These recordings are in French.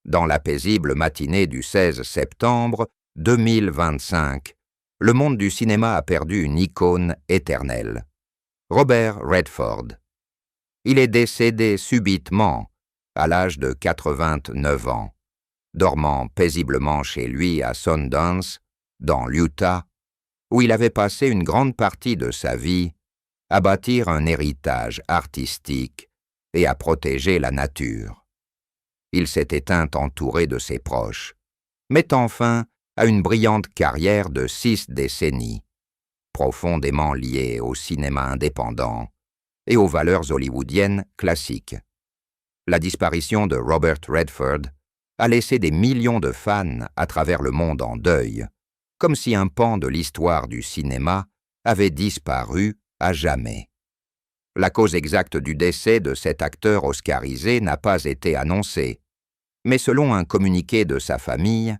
Dans la paisible matinée du 16 septembre 2025, le monde du cinéma a perdu une icône éternelle. Robert Redford. Il est décédé subitement, à l'âge de 89 ans, dormant paisiblement chez lui à Sundance, dans l'Utah, où il avait passé une grande partie de sa vie à bâtir un héritage artistique et à protéger la nature. Il s'est éteint entouré de ses proches, mettant fin à une brillante carrière de 6 décennies, profondément liée au cinéma indépendant et aux valeurs hollywoodiennes classiques. La disparition de Robert Redford a laissé des millions de fans à travers le monde en deuil, comme si un pan de l'histoire du cinéma avait disparu à jamais. La cause exacte du décès de cet acteur oscarisé n'a pas été annoncée, mais selon un communiqué de sa famille,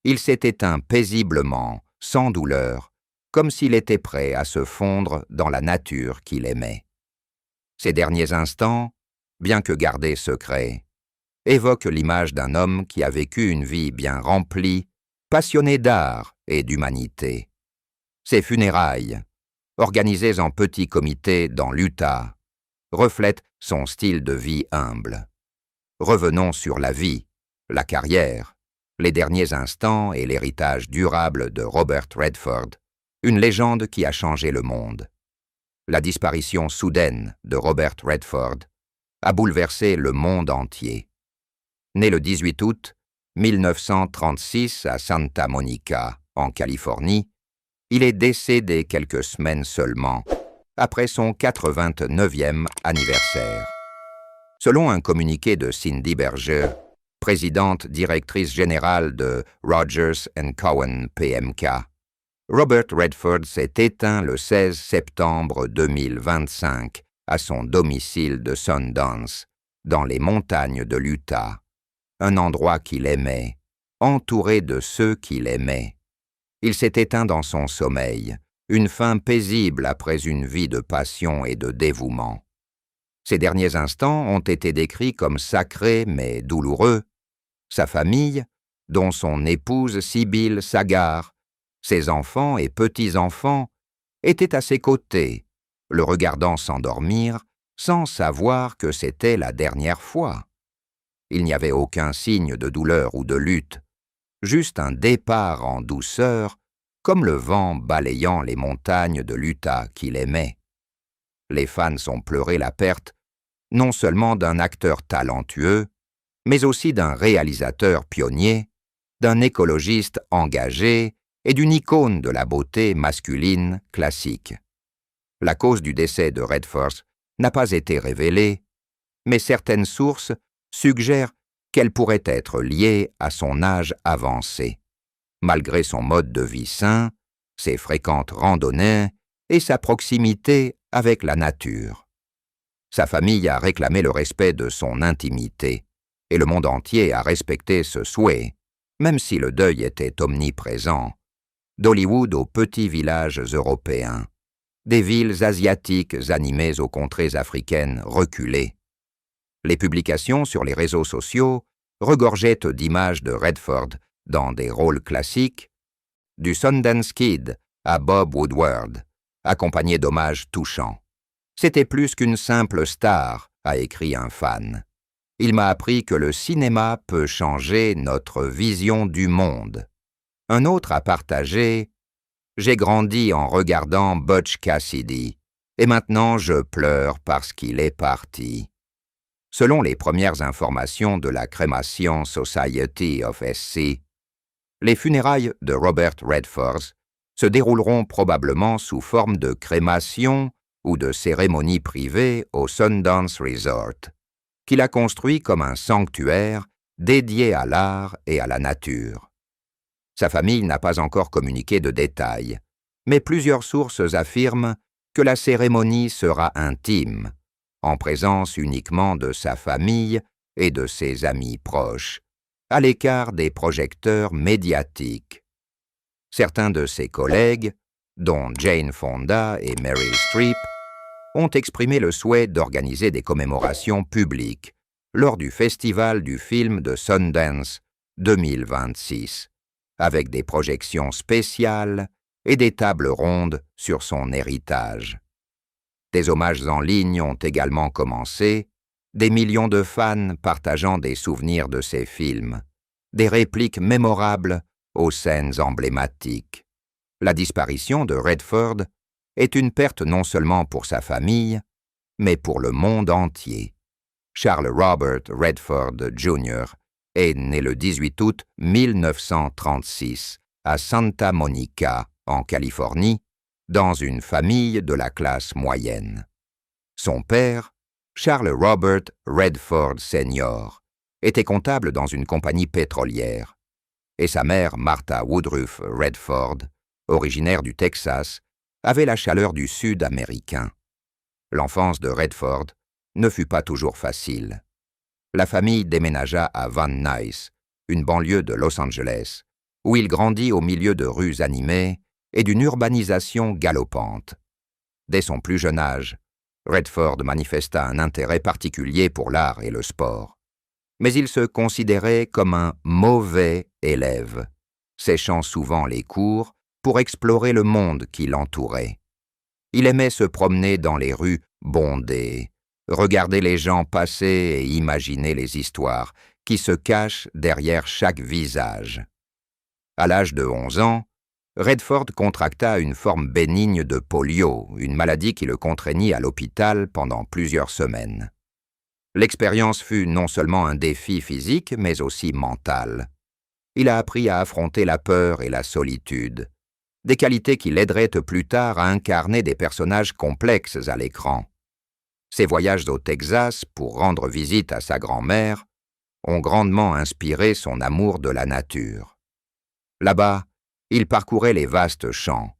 il s'est éteint paisiblement, sans douleur, comme s'il était prêt à se fondre dans la nature qu'il aimait. Ces derniers instants, bien que gardés secrets, évoquent l'image d'un homme qui a vécu une vie bien remplie, passionné d'art et d'humanité. Ses funérailles, organisées en petits comités dans l'Utah, reflètent son style de vie humble. Revenons sur la vie, la carrière, les derniers instants et l'héritage durable de Robert Redford, une légende qui a changé le monde. La disparition soudaine de Robert Redford a bouleversé le monde entier. Né le 18 août 1936 à Santa Monica, en Californie, il est décédé quelques semaines seulement, après son 89e anniversaire. Selon un communiqué de Cindy Berger, présidente directrice générale de Rogers & Cowan PMK, Robert Redford s'est éteint le 16 septembre 2025 à son domicile de Sundance, dans les montagnes de l'Utah, un endroit qu'il aimait, entouré de ceux qu'il aimait. Il s'est éteint dans son sommeil, une fin paisible après une vie de passion et de dévouement. Ces derniers instants ont été décrits comme sacrés mais douloureux. Sa famille, dont son épouse Sybil Sagar, ses enfants et petits-enfants, étaient à ses côtés, le regardant s'endormir sans savoir que c'était la dernière fois. Il n'y avait aucun signe de douleur ou de lutte, juste un départ en douceur, comme le vent balayant les montagnes de l'Utah qu'il aimait. Les fans ont pleuré la perte, non seulement d'un acteur talentueux, mais aussi d'un réalisateur pionnier, d'un écologiste engagé et d'une icône de la beauté masculine classique. La cause du décès de Redford n'a pas été révélée, mais certaines sources suggèrent qu'elle pourrait être liée à son âge avancé, malgré son mode de vie sain, ses fréquentes randonnées et sa proximité avec la nature. Sa famille a réclamé le respect de son intimité, et le monde entier a respecté ce souhait, même si le deuil était omniprésent, d'Hollywood aux petits villages européens, des villes asiatiques animées aux contrées africaines reculées. Les publications sur les réseaux sociaux regorgeaient d'images de Redford dans des rôles classiques, du Sundance Kid à Bob Woodward, accompagné d'hommages touchants. C'était plus qu'une simple star, a écrit un fan. Il m'a appris que le cinéma peut changer notre vision du monde. Un autre a partagé « J'ai grandi en regardant Butch Cassidy, et maintenant je pleure parce qu'il est parti. » Selon les premières informations de la Cremation Society of SC, les funérailles de Robert Redford se dérouleront probablement sous forme de crémation ou de cérémonie privée au Sundance Resort, qu'il a construit comme un sanctuaire dédié à l'art et à la nature. Sa famille n'a pas encore communiqué de détails, mais plusieurs sources affirment que la cérémonie sera intime, en présence uniquement de sa famille et de ses amis proches, à l'écart des projecteurs médiatiques. Certains de ses collègues, dont Jane Fonda et Meryl Streep, ont exprimé le souhait d'organiser des commémorations publiques, lors du Festival du film de Sundance 2026, avec des projections spéciales et des tables rondes sur son héritage. Des hommages en ligne ont également commencé, des millions de fans partageant des souvenirs de ces films, des répliques mémorables aux scènes emblématiques. La disparition de Redford est une perte non seulement pour sa famille, mais pour le monde entier. Charles Robert Redford Jr. est né le 18 août 1936 à Santa Monica, en Californie, dans une famille de la classe moyenne. Son père, Charles Robert Redford Sr., était comptable dans une compagnie pétrolière, et sa mère, Martha Woodruff Redford, originaire du Texas, avait la chaleur du Sud américain. L'enfance de Redford ne fut pas toujours facile. La famille déménagea à Van Nuys, une banlieue de Los Angeles, où il grandit au milieu de rues animées et d'une urbanisation galopante. Dès son plus jeune âge, Redford manifesta un intérêt particulier pour l'art et le sport. Mais il se considérait comme un mauvais élève, séchant souvent les cours pour explorer le monde qui l'entourait. Il aimait se promener dans les rues bondées, regarder les gens passer et imaginer les histoires qui se cachent derrière chaque visage. À l'âge de 11 ans, Redford contracta une forme bénigne de polio, une maladie qui le contraignit à l'hôpital pendant plusieurs semaines. L'expérience fut non seulement un défi physique, mais aussi mental. Il a appris à affronter la peur et la solitude, des qualités qui l'aideraient plus tard à incarner des personnages complexes à l'écran. Ses voyages au Texas pour rendre visite à sa grand-mère ont grandement inspiré son amour de la nature. Là-bas, il parcourait les vastes champs,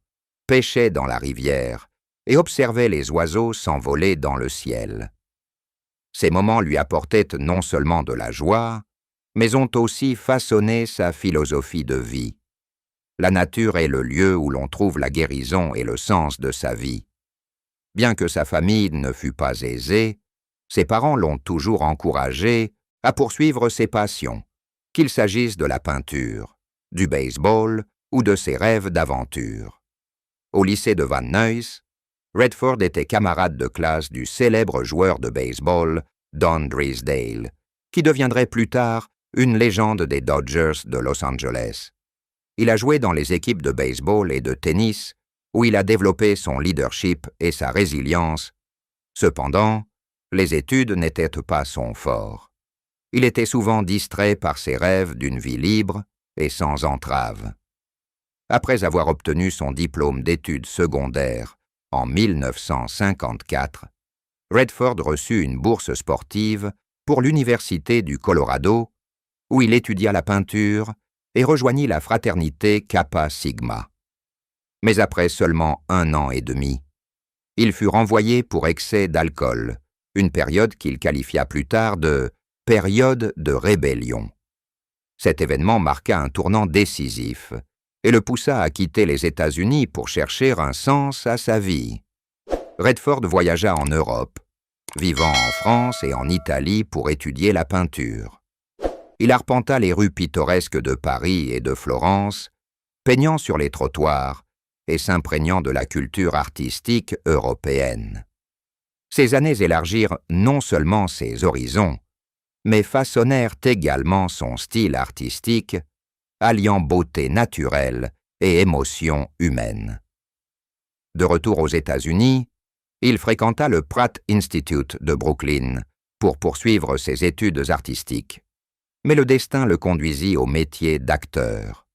pêchait dans la rivière et observait les oiseaux s'envoler dans le ciel. Ces moments lui apportaient non seulement de la joie, mais ont aussi façonné sa philosophie de vie. La nature est le lieu où l'on trouve la guérison et le sens de sa vie. Bien que sa famille ne fût pas aisée, ses parents l'ont toujours encouragé à poursuivre ses passions, qu'il s'agisse de la peinture, du baseball ou de ses rêves d'aventure. Au lycée de Van Nuys, Redford était camarade de classe du célèbre joueur de baseball Don Drysdale, qui deviendrait plus tard une légende des Dodgers de Los Angeles. Il a joué dans les équipes de baseball et de tennis, où il a développé son leadership et sa résilience. Cependant, les études n'étaient pas son fort. Il était souvent distrait par ses rêves d'une vie libre et sans entrave. Après avoir obtenu son diplôme d'études secondaires en 1954, Redford reçut une bourse sportive pour l'Université du Colorado, où il étudia la peinture et rejoignit la fraternité Kappa Sigma. Mais après seulement 1 an et demi, il fut renvoyé pour excès d'alcool, une période qu'il qualifia plus tard de « période de rébellion ». Cet événement marqua un tournant décisif et le poussa à quitter les États-Unis pour chercher un sens à sa vie. Redford voyagea en Europe, vivant en France et en Italie pour étudier la peinture. Il arpenta les rues pittoresques de Paris et de Florence, peignant sur les trottoirs et s'imprégnant de la culture artistique européenne. Ces années élargirent non seulement ses horizons, mais façonnèrent également son style artistique, alliant beauté naturelle et émotion humaine. De retour aux États-Unis, il fréquenta le Pratt Institute de Brooklyn pour poursuivre ses études artistiques, mais le destin le conduisit au métier d'acteur.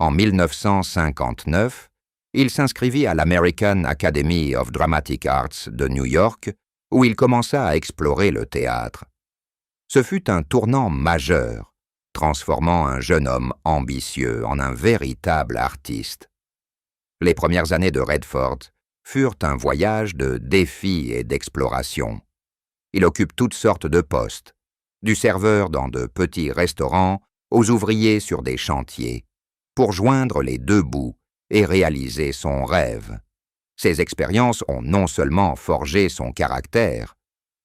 En 1959, il s'inscrivit à l'American Academy of Dramatic Arts de New York, où il commença à explorer le théâtre. Ce fut un tournant majeur, transformant un jeune homme ambitieux en un véritable artiste. Les premières années de Redford furent un voyage de défis et d'exploration. Il occupe toutes sortes de postes, du serveur dans de petits restaurants aux ouvriers sur des chantiers, pour joindre les deux bouts et réaliser son rêve. Ces expériences ont non seulement forgé son caractère,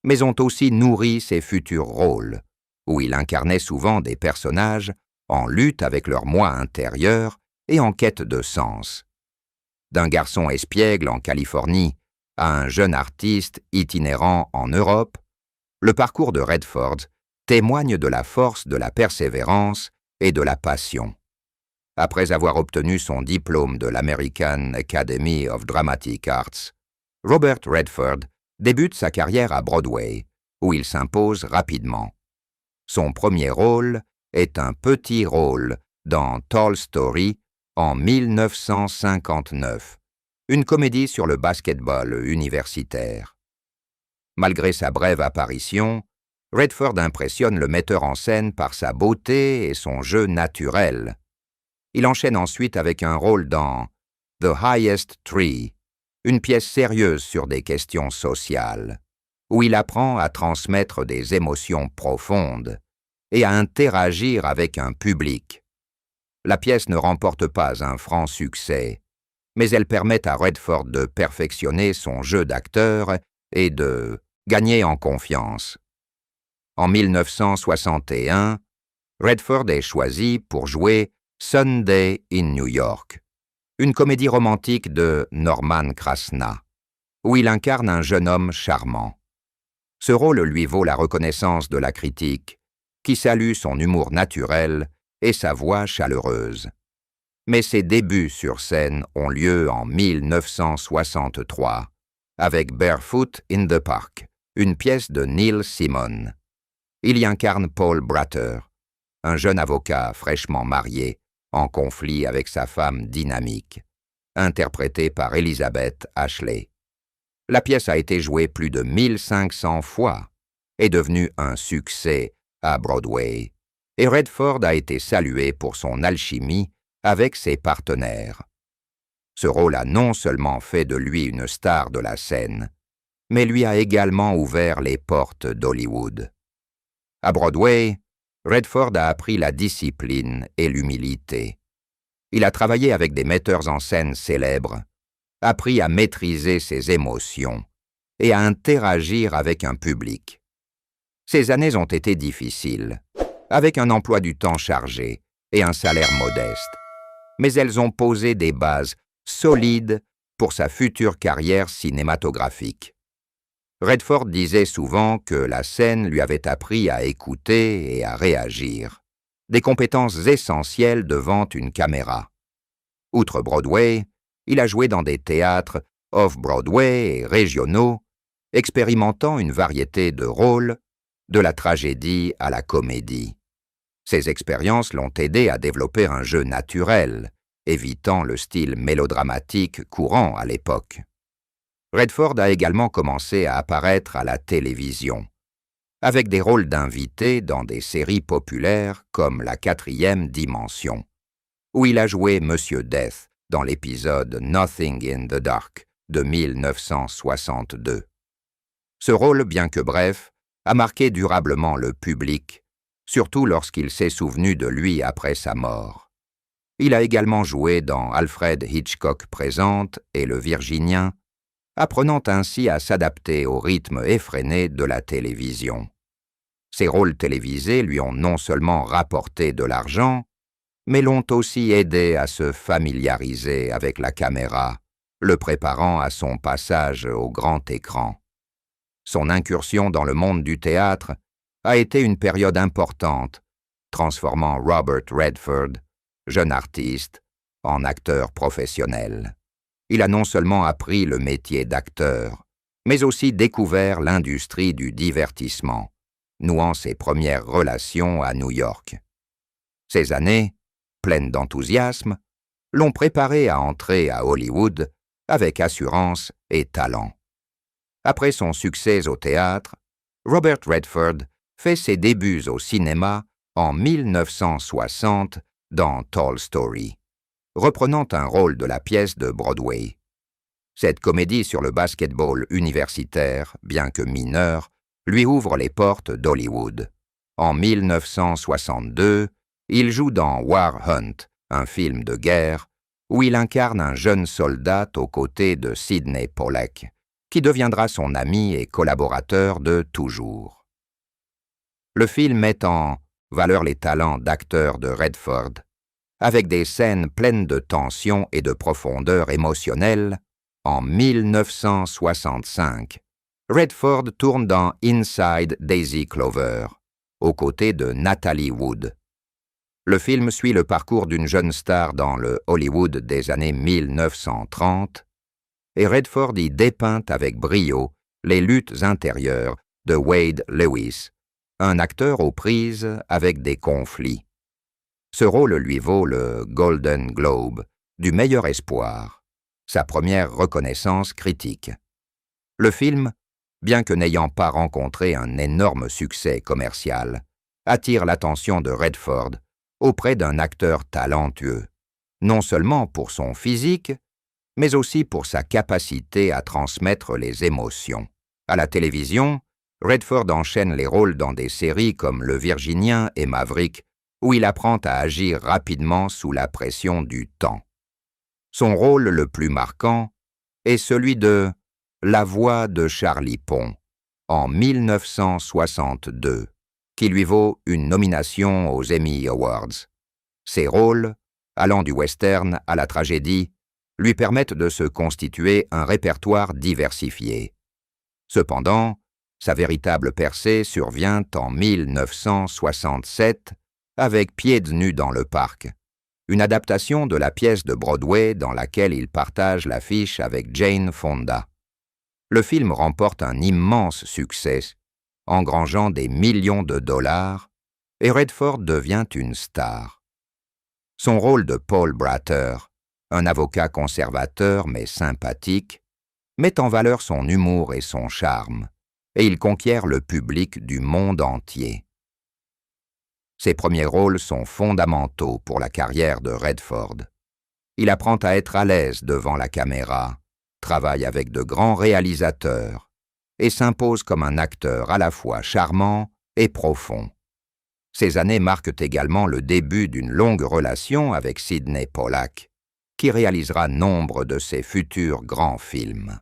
mais ont aussi nourri ses futurs rôles, où il incarnait souvent des personnages en lutte avec leur moi intérieur et en quête de sens. D'un garçon espiègle en Californie à un jeune artiste itinérant en Europe, le parcours de Redford témoigne de la force de la persévérance et de la passion. Après avoir obtenu son diplôme de l'American Academy of Dramatic Arts, Robert Redford débute sa carrière à Broadway, où il s'impose rapidement. Son premier rôle est un petit rôle dans Tall Story en 1959, une comédie sur le basket-ball universitaire. Malgré sa brève apparition, Redford impressionne le metteur en scène par sa beauté et son jeu naturel. Il enchaîne ensuite avec un rôle dans The Highest Tree, une pièce sérieuse sur des questions sociales, où il apprend à transmettre des émotions profondes et à interagir avec un public. La pièce ne remporte pas un franc succès, mais elle permet à Redford de perfectionner son jeu d'acteur et de gagner en confiance. En 1961, Redford est choisi pour jouer Sunday in New York, une comédie romantique de Norman Krasna, où il incarne un jeune homme charmant. Ce rôle lui vaut la reconnaissance de la critique, qui salue son humour naturel et sa voix chaleureuse. Mais ses débuts sur scène ont lieu en 1963, avec Barefoot in the Park, une pièce de Neil Simon. Il y incarne Paul Bratter, un jeune avocat fraîchement marié, en conflit avec sa femme dynamique, interprétée par Elizabeth Ashley. La pièce a été jouée plus de 1500 fois, est devenue un succès à Broadway, et Redford a été salué pour son alchimie avec ses partenaires. Ce rôle a non seulement fait de lui une star de la scène, mais lui a également ouvert les portes d'Hollywood. À Broadway, Redford a appris la discipline et l'humilité. Il a travaillé avec des metteurs en scène célèbres, appris à maîtriser ses émotions et à interagir avec un public. Ces années ont été difficiles, avec un emploi du temps chargé et un salaire modeste, mais elles ont posé des bases solides pour sa future carrière cinématographique. Redford disait souvent que la scène lui avait appris à écouter et à réagir, des compétences essentielles devant une caméra. Outre Broadway, il a joué dans des théâtres off-Broadway et régionaux, expérimentant une variété de rôles, de la tragédie à la comédie. Ces expériences l'ont aidé à développer un jeu naturel, évitant le style mélodramatique courant à l'époque. Redford a également commencé à apparaître à la télévision, avec des rôles d'invités dans des séries populaires comme La 4e Dimension, où il a joué Monsieur Death dans l'épisode Nothing in the Dark de 1962. Ce rôle, bien que bref, a marqué durablement le public, surtout lorsqu'il s'est souvenu de lui après sa mort. Il a également joué dans Alfred Hitchcock présente et Le Virginien, apprenant ainsi à s'adapter au rythme effréné de la télévision. Ses rôles télévisés lui ont non seulement rapporté de l'argent, mais l'ont aussi aidé à se familiariser avec la caméra, le préparant à son passage au grand écran. Son incursion dans le monde du théâtre a été une période importante, transformant Robert Redford, jeune artiste, en acteur professionnel. Il a non seulement appris le métier d'acteur, mais aussi découvert l'industrie du divertissement, nouant ses premières relations à New York. Ces années, pleines d'enthousiasme, l'ont préparé à entrer à Hollywood avec assurance et talent. Après son succès au théâtre, Robert Redford fait ses débuts au cinéma en 1960 dans Tall Story, reprenant un rôle de la pièce de Broadway. Cette comédie sur le basket-ball universitaire, bien que mineure, lui ouvre les portes d'Hollywood. En 1962, il joue dans War Hunt, un film de guerre, où il incarne un jeune soldat aux côtés de Sidney Pollack, qui deviendra son ami et collaborateur de toujours. Le film met en valeur les talents d'acteur de Redford, avec des scènes pleines de tension et de profondeur émotionnelle. En 1965, Redford tourne dans Inside Daisy Clover, aux côtés de Natalie Wood. Le film suit le parcours d'une jeune star dans le Hollywood des années 1930, et Redford y dépeint avec brio les luttes intérieures de Wade Lewis, un acteur aux prises avec des conflits. Ce rôle lui vaut le Golden Globe du meilleur espoir, sa première reconnaissance critique. Le film, bien que n'ayant pas rencontré un énorme succès commercial, attire l'attention de Redford auprès d'un acteur talentueux, non seulement pour son physique, mais aussi pour sa capacité à transmettre les émotions. À la télévision, Redford enchaîne les rôles dans des séries comme Le Virginien et Maverick, où il apprend à agir rapidement sous la pression du temps. Son rôle le plus marquant est celui de la voix de Charlie Pond, en 1962, qui lui vaut une nomination aux Emmy Awards. Ses rôles, allant du western à la tragédie, lui permettent de se constituer un répertoire diversifié. Cependant, sa véritable percée survient en 1967 avec Pieds nus dans le parc, une adaptation de la pièce de Broadway dans laquelle il partage l'affiche avec Jane Fonda. Le film remporte un immense succès, engrangeant des millions de dollars, et Redford devient une star. Son rôle de Paul Bratter, un avocat conservateur mais sympathique, met en valeur son humour et son charme, et il conquiert le public du monde entier. Ses premiers rôles sont fondamentaux pour la carrière de Redford. Il apprend à être à l'aise devant la caméra, travaille avec de grands réalisateurs et s'impose comme un acteur à la fois charmant et profond. Ces années marquent également le début d'une longue relation avec Sidney Pollack, qui réalisera nombre de ses futurs grands films.